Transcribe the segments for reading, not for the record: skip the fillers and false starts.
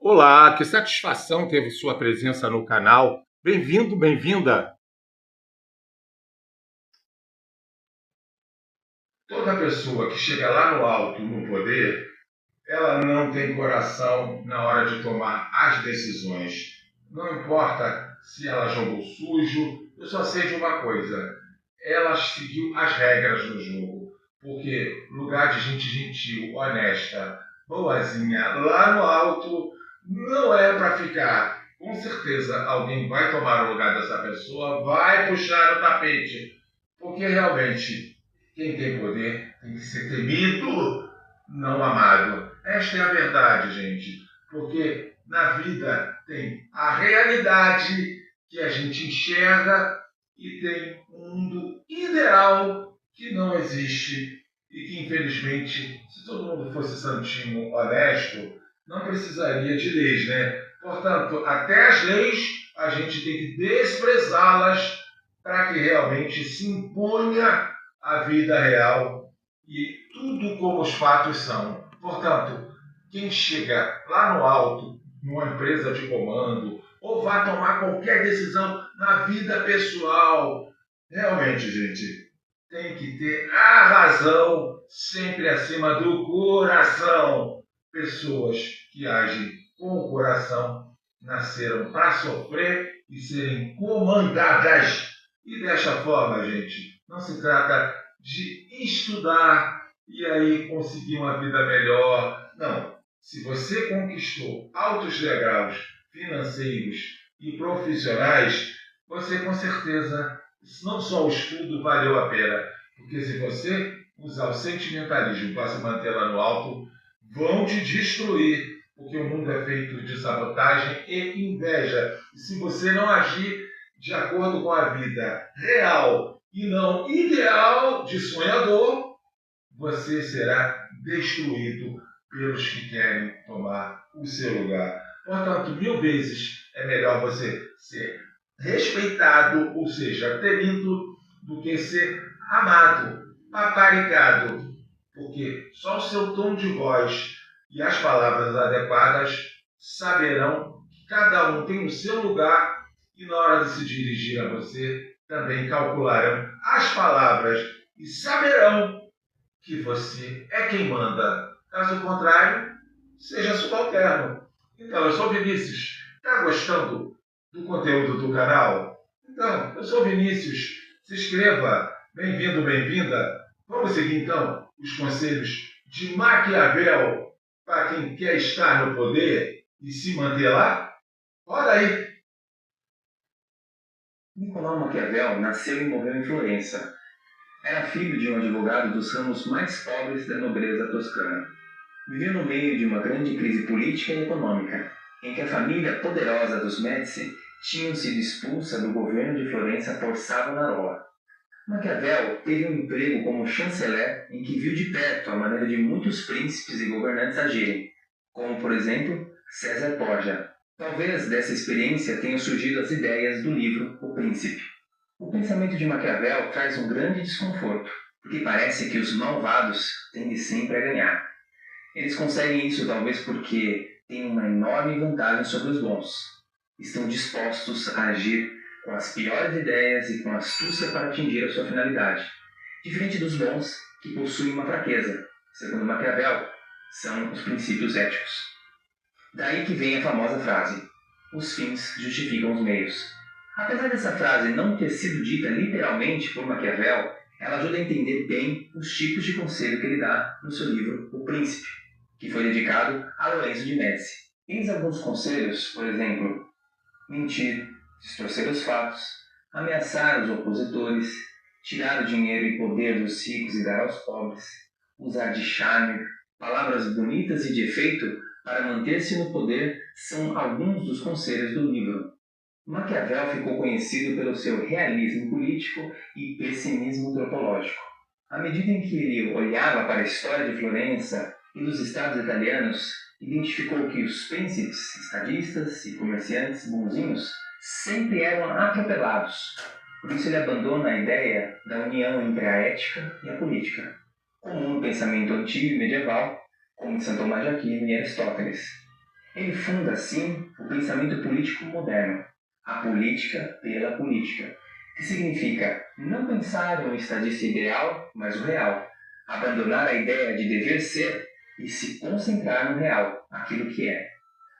Olá, que satisfação ter sua presença no canal. Bem-vindo, bem-vinda. Toda pessoa que chega lá no alto, no poder, ela não tem coração na hora de tomar as decisões. Não importa se ela jogou sujo, eu só sei de uma coisa: ela seguiu as regras do jogo. Porque lugar de gente gentil, honesta, boazinha, lá no alto, não é para ficar. Com certeza alguém vai tomar o lugar dessa pessoa, vai puxar o tapete. Porque realmente, quem tem poder tem que ser temido, não amado. Esta é a verdade, gente. Porque na vida tem a realidade que a gente enxerga e tem um mundo ideal que não existe e que, infelizmente, se todo mundo fosse santinho, honesto, não precisaria de leis, né? Portanto, até as leis a gente tem que desprezá-las para que realmente se imponha a vida real e tudo como os fatos são. Portanto, quem chega lá no alto, numa empresa de comando, ou vai tomar qualquer decisão na vida pessoal, realmente, gente, tem que ter a razão sempre acima do coração. Pessoas que agem com o coração nasceram para sofrer e serem comandadas. E desta forma, gente, não se trata de estudar e aí conseguir uma vida melhor. Não. Se você conquistou altos degraus financeiros e profissionais, você com certeza, não só o estudo valeu a pena, porque se você usar o sentimentalismo para se manter lá no alto, vão te destruir, porque o mundo é feito de sabotagem e inveja. E se você não agir de acordo com a vida real e não ideal de sonhador, você será destruído pelos que querem tomar o seu lugar. Portanto, 1000 vezes é melhor você ser respeitado, ou seja, temido, do que ser amado, paparicado. Porque só o seu tom de voz e as palavras adequadas saberão que cada um tem o seu lugar e na hora de se dirigir a você também calcularão as palavras e saberão que você é quem manda. Caso contrário, seja subalterno. Então, eu sou Vinícius. Está gostando do conteúdo do canal? Então, eu sou Vinícius. Se inscreva. Bem-vindo, bem-vinda. Vamos seguir, então, os conselhos de Maquiavel para quem quer estar no poder e se manter lá? Roda aí! Nicolau Maquiavel nasceu e morreu em Florença. Era filho de um advogado dos ramos mais pobres da nobreza toscana. Viveu no meio de uma grande crise política e econômica, em que a família poderosa dos Médici tinham sido expulsa do governo de Florença por Savonarola. Maquiavel teve um emprego como chanceler em que viu de perto a maneira de muitos príncipes e governantes agirem, como, por exemplo, César Borgia. Talvez dessa experiência tenham surgido as ideias do livro O Príncipe. O pensamento de Maquiavel traz um grande desconforto, porque parece que os malvados tendem sempre a ganhar. Eles conseguem isso talvez porque têm uma enorme vantagem sobre os bons. Estão dispostos a agir com as piores ideias e com astúcia para atingir a sua finalidade, diferente dos bons que possuem uma fraqueza. Segundo Maquiavel, são os princípios éticos. Daí que vem a famosa frase: os fins justificam os meios. Apesar dessa frase não ter sido dita literalmente por Maquiavel, ela ajuda a entender bem os tipos de conselho que ele dá no seu livro O Príncipe, que foi dedicado a Lorenzo de Médici. Eis alguns conselhos, por exemplo: mentir, distorcer os fatos, ameaçar os opositores, tirar o dinheiro e poder dos ricos e dar aos pobres, usar de charme, palavras bonitas e de efeito para manter-se no poder são alguns dos conselhos do livro. Maquiavel ficou conhecido pelo seu realismo político e pessimismo antropológico. À medida em que ele olhava para a história de Florença e dos estados italianos, identificou que os príncipes, estadistas e comerciantes bonzinhos sempre eram atropelados. Por isso ele abandona a ideia da união entre a ética e a política, comum no pensamento antigo e medieval, como de São Tomás de Aquino e Aristóteles. Ele funda, assim, o pensamento político moderno, a política pela política, que significa não pensar em um estadista ideal, mas o real, abandonar a ideia de dever ser e se concentrar no real, aquilo que é.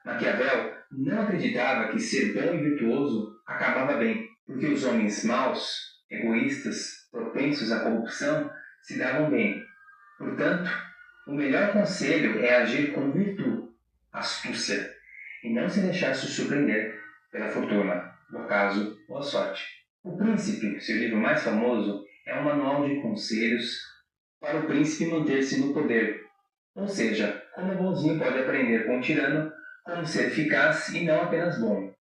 Maquiavel não acreditava que ser bom e virtuoso acabava bem, porque os homens maus, egoístas, propensos à corrupção, se davam bem. Portanto, o melhor conselho é agir com virtude, astúcia, e não se deixar se surpreender pela fortuna, o acaso ou a sorte. O Príncipe, seu livro mais famoso, é um manual de conselhos para o príncipe manter-se no poder. Ou seja, como o bonzinho pode aprender com o tirano como ser eficaz e não apenas bom.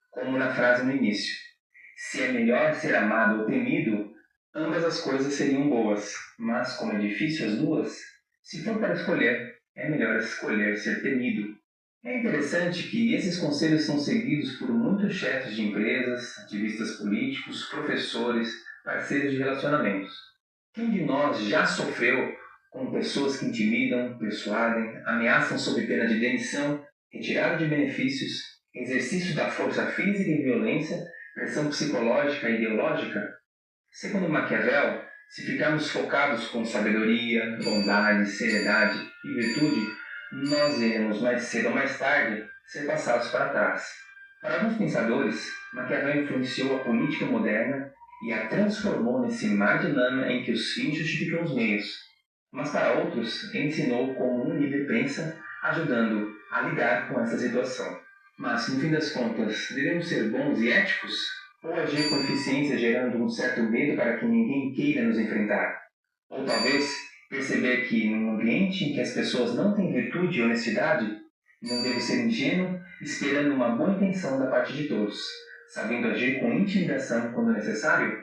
Como na frase no início: se é melhor ser amado ou temido, ambas as coisas seriam boas, mas como é difícil as duas, se for para escolher, é melhor escolher ser temido. É interessante que esses conselhos são seguidos por muitos chefes de empresas, ativistas políticos, professores, parceiros de relacionamentos. Quem de nós já sofreu com pessoas que intimidam, persuadem, ameaçam sob pena de demissão, retirada de benefícios, exercício da força física e violência, pressão psicológica e ideológica? Segundo Maquiavel, se ficarmos focados com sabedoria, bondade, seriedade e virtude, nós iremos mais cedo ou mais tarde ser passados para trás. Para alguns pensadores, Maquiavel influenciou a política moderna e a transformou nesse mar de lama em que os fins justificam os meios. Mas para outros, ensinou como um líder pensa, ajudando a lidar com essa situação. Mas, no fim das contas, devemos ser bons e éticos? Ou agir com eficiência gerando um certo medo para que ninguém queira nos enfrentar? Ou talvez perceber que, num ambiente em que as pessoas não têm virtude e honestidade, não devo ser ingênuo esperando uma boa intenção da parte de todos, sabendo agir com intimidação quando necessário?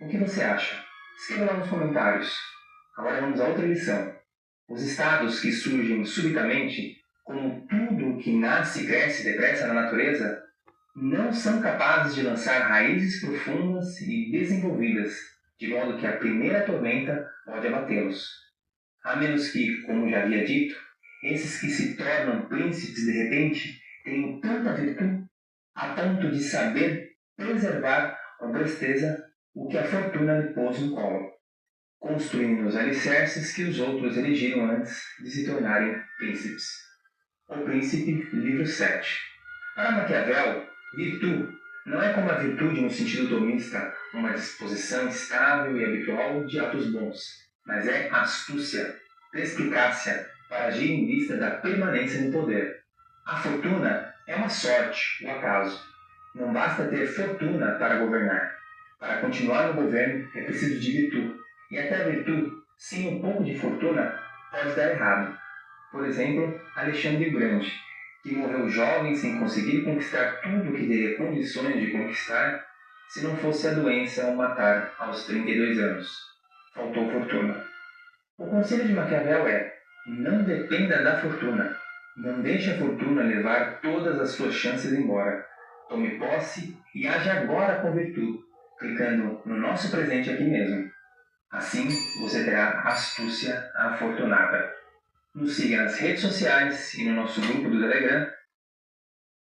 O que você acha? Escreva lá nos comentários. Agora vamos a outra lição. Os estados que surgem subitamente, como tudo que nasce e cresce depressa na natureza, não são capazes de lançar raízes profundas e desenvolvidas, de modo que a primeira tormenta pode abatê-los. A menos que, como já havia dito, esses que se tornam príncipes de repente tenham tanta virtude a ponto de saber preservar com presteza o que a fortuna lhe pôs no colo, construindo os alicerces que os outros erigiram antes de se tornarem príncipes. O Príncipe, livro 7. Para Maquiavel, virtude não é como a virtude no sentido tomista, uma disposição estável e habitual de atos bons, mas é astúcia, perspicácia para agir em vista da permanência no poder. A fortuna é uma sorte, um acaso. Não basta ter fortuna para governar. Para continuar no governo é preciso de virtude. E até a virtude, sem um pouco de fortuna, pode dar errado. Por exemplo, Alexandre o Grande, que morreu jovem sem conseguir conquistar tudo o que teria condições de conquistar se não fosse a doença o matar aos 32 anos. Faltou fortuna. O conselho de Maquiavel é: não dependa da fortuna. Não deixe a fortuna levar todas as suas chances embora. Tome posse e age agora com virtude, clicando no nosso presente aqui mesmo. Assim, você terá astúcia afortunada. Nos siga nas redes sociais e no nosso grupo do Telegram.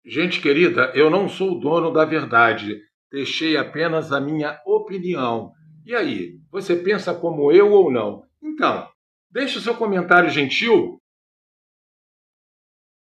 Gente querida, eu não sou o dono da verdade. Deixei apenas a minha opinião. E aí, você pensa como eu ou não? Então, deixe o seu comentário gentil